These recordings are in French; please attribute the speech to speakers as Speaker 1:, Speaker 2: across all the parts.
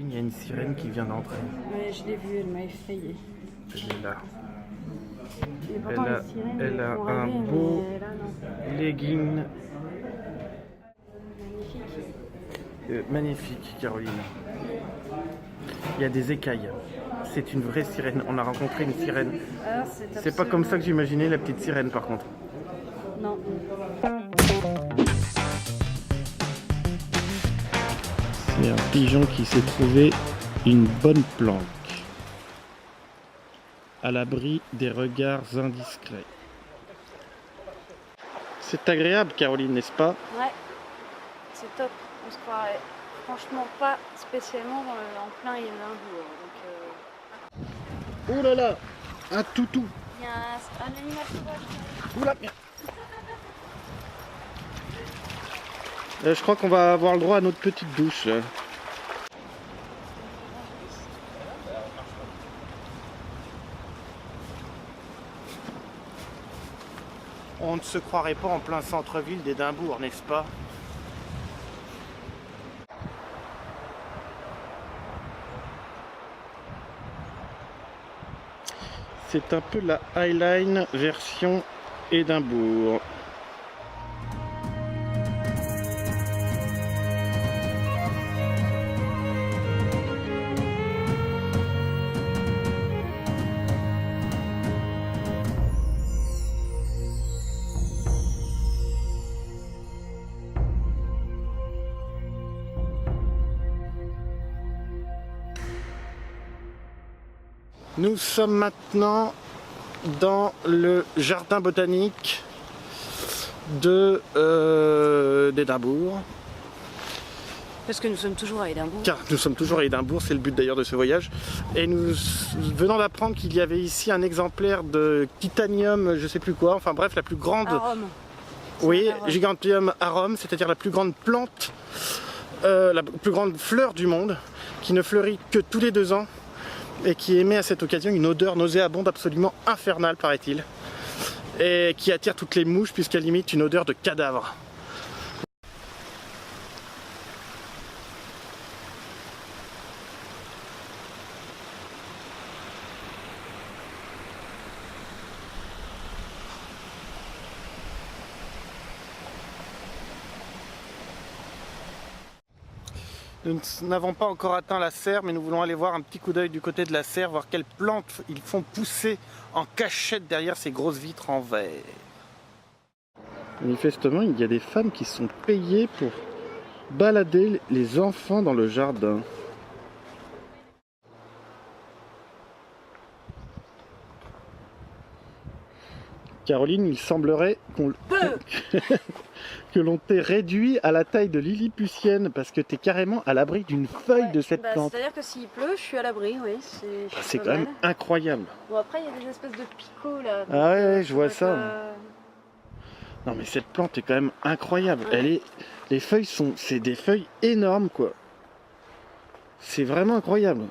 Speaker 1: il y a une sirène qui vient d'entrer.
Speaker 2: Ouais, je l'ai vue, elle m'a effrayée.
Speaker 1: Elle est là.
Speaker 2: Et pourtant, les sirènes,
Speaker 1: Elle a
Speaker 2: font
Speaker 1: un
Speaker 2: rêver,
Speaker 1: beau
Speaker 2: mais là, non.
Speaker 1: legging.
Speaker 2: Magnifique.
Speaker 1: Magnifique, Caroline. Il y a des écailles. C'est une vraie sirène. On a rencontré une sirène.
Speaker 2: Ah,
Speaker 1: C'est pas comme ça que j'imaginais la petite sirène, par contre.
Speaker 2: Non.
Speaker 1: C'est un pigeon qui s'est trouvé une bonne planque, à l'abri des regards indiscrets. C'est agréable, Caroline, n'est-ce pas?
Speaker 2: Ouais, c'est top. On se croirait franchement pas spécialement en plein Édimbourg.
Speaker 1: Oh là là, un toutou.
Speaker 2: Il y a un animal sauvage.
Speaker 1: Oula, merde. Je crois qu'on va avoir le droit à notre petite douche. On ne se croirait pas en plein centre-ville d'Édimbourg, n'est-ce pas? C'est un peu la Highline version Édimbourg. Nous sommes maintenant dans le jardin botanique d'Édimbourg.
Speaker 2: Parce que nous sommes toujours à Édimbourg.
Speaker 1: Car nous sommes toujours à Édimbourg, c'est le but d'ailleurs de ce voyage. Et nous venons d'apprendre qu'il y avait ici un exemplaire de Titanium, je sais plus quoi, enfin bref, la plus grande...
Speaker 2: Arum.
Speaker 1: Oui, Gigantium arum, c'est-à-dire la plus grande plante, la plus grande fleur du monde, qui ne fleurit que tous les 2 ans. Et qui émet à cette occasion une odeur nauséabonde absolument infernale, paraît-il, et qui attire toutes les mouches puisqu'elle imite une odeur de cadavre. Nous n'avons pas encore atteint la serre, mais nous voulons aller voir un petit coup d'œil du côté de la serre, voir quelles plantes ils font pousser en cachette derrière ces grosses vitres en verre. Manifestement, il y a des femmes qui sont payées pour balader les enfants dans le jardin. Caroline, il semblerait que l'on t'ait réduit à la taille de lilliputienne parce que tu es carrément à l'abri d'une feuille de cette plante.
Speaker 2: C'est-à-dire que s'il pleut, je suis à l'abri, oui.
Speaker 1: C'est quand même incroyable.
Speaker 2: Bon, après, il y a des espèces de picots là.
Speaker 1: Ah ouais, je vois ça. Non mais cette plante est quand même incroyable.
Speaker 2: Ouais.
Speaker 1: Les feuilles c'est des feuilles énormes quoi. C'est vraiment incroyable.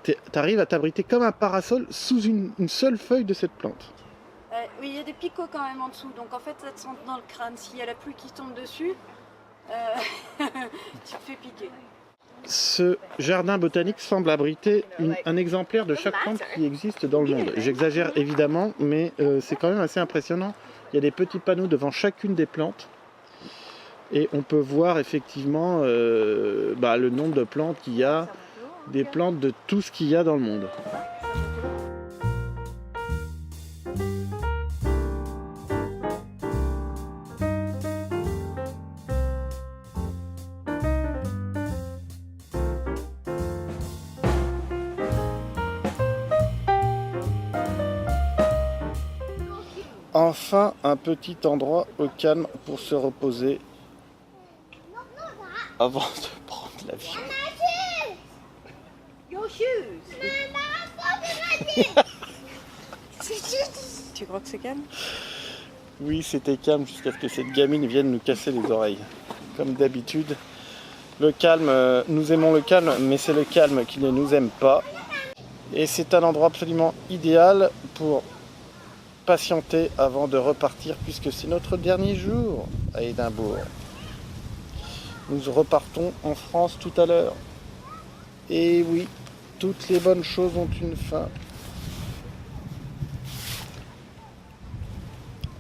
Speaker 1: Tu arrives à t'abriter comme un parasol sous une seule feuille de cette plante.
Speaker 2: Oui, il y a des picots quand même en dessous, donc en fait ça te sent dans le crâne. S'il y a la pluie qui tombe dessus, tu te fais piquer.
Speaker 1: Ce jardin botanique semble abriter un exemplaire de chaque plante qui existe dans le monde. J'exagère évidemment, mais c'est quand même assez impressionnant. Il y a des petits panneaux devant chacune des plantes et on peut voir effectivement le nombre de plantes qu'il y a, des plantes de tout ce qu'il y a dans le monde. Enfin, un petit endroit au calme pour se reposer avant de prendre l'avion.
Speaker 2: Tu crois que c'est calme?
Speaker 1: Oui, c'était calme jusqu'à ce que cette gamine vienne nous casser les oreilles. Comme d'habitude, le calme, nous aimons le calme, mais c'est le calme qui ne nous aime pas. Et c'est un endroit absolument idéal pour patienter avant de repartir puisque c'est notre dernier jour à Édimbourg. Nous repartons en France tout à l'heure. Et oui, toutes les bonnes choses ont une fin.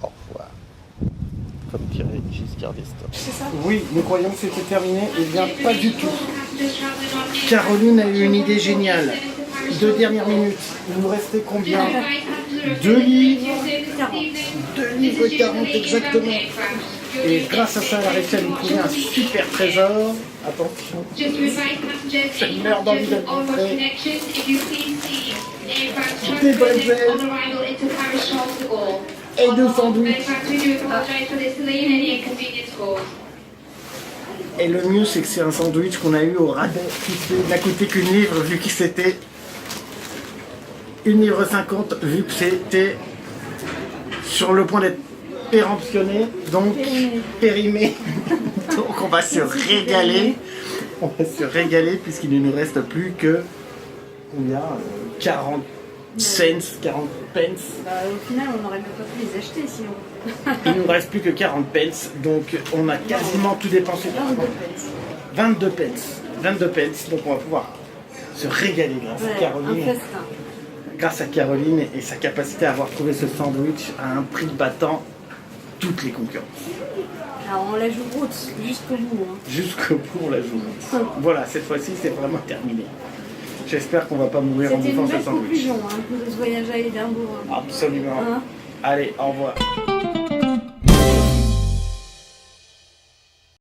Speaker 1: Au revoir. Comme dirait Giscard d'Estaing.
Speaker 2: C'est ça?
Speaker 1: Oui, nous croyons que c'était terminé. Eh bien, pas du tout. Caroline a eu une idée géniale. 2 dernières minutes. Il nous restait combien? 2 livres. 2 livres 40 exactement. Et grâce à ça, elle a réussi à nous trouver un super trésor. Attention. Je meurs d'envie de le montrer. Des bretzels et 2 sandwichs. Et le mieux, c'est que c'est un sandwich qu'on a eu au rabais, puisqu'il n'a coûté qu'une livre, vu que c'était 1,50 livre, vu que c'était sur le point d'être péremptionné, donc périmé. Donc on va se régaler. On va se régaler, puisqu'il ne nous reste plus que combien 40 cents, 40 pence.
Speaker 2: Bah, au final, on n'aurait même pas pu les acheter sinon.
Speaker 1: Il nous reste plus que 40 pence, donc on a quasiment tout dépensé. 22 pence. 22 pence, donc on va pouvoir se régaler grâce à Caroline.
Speaker 2: Un festin.
Speaker 1: Grâce à Caroline et sa capacité à avoir trouvé ce sandwich à un prix battant toutes les concurrences.
Speaker 2: Alors on la joue route jusqu'au bout. Hein.
Speaker 1: Jusqu'au bout, on la joue. Voilà, cette fois-ci, c'est vraiment terminé. J'espère qu'on va pas mourir en
Speaker 2: C'était
Speaker 1: bouffant
Speaker 2: une
Speaker 1: ce
Speaker 2: belle
Speaker 1: sandwich.
Speaker 2: conclusion hein, de ce voyage à Édimbourg.
Speaker 1: Absolument.
Speaker 2: Hein.
Speaker 1: Allez, au revoir.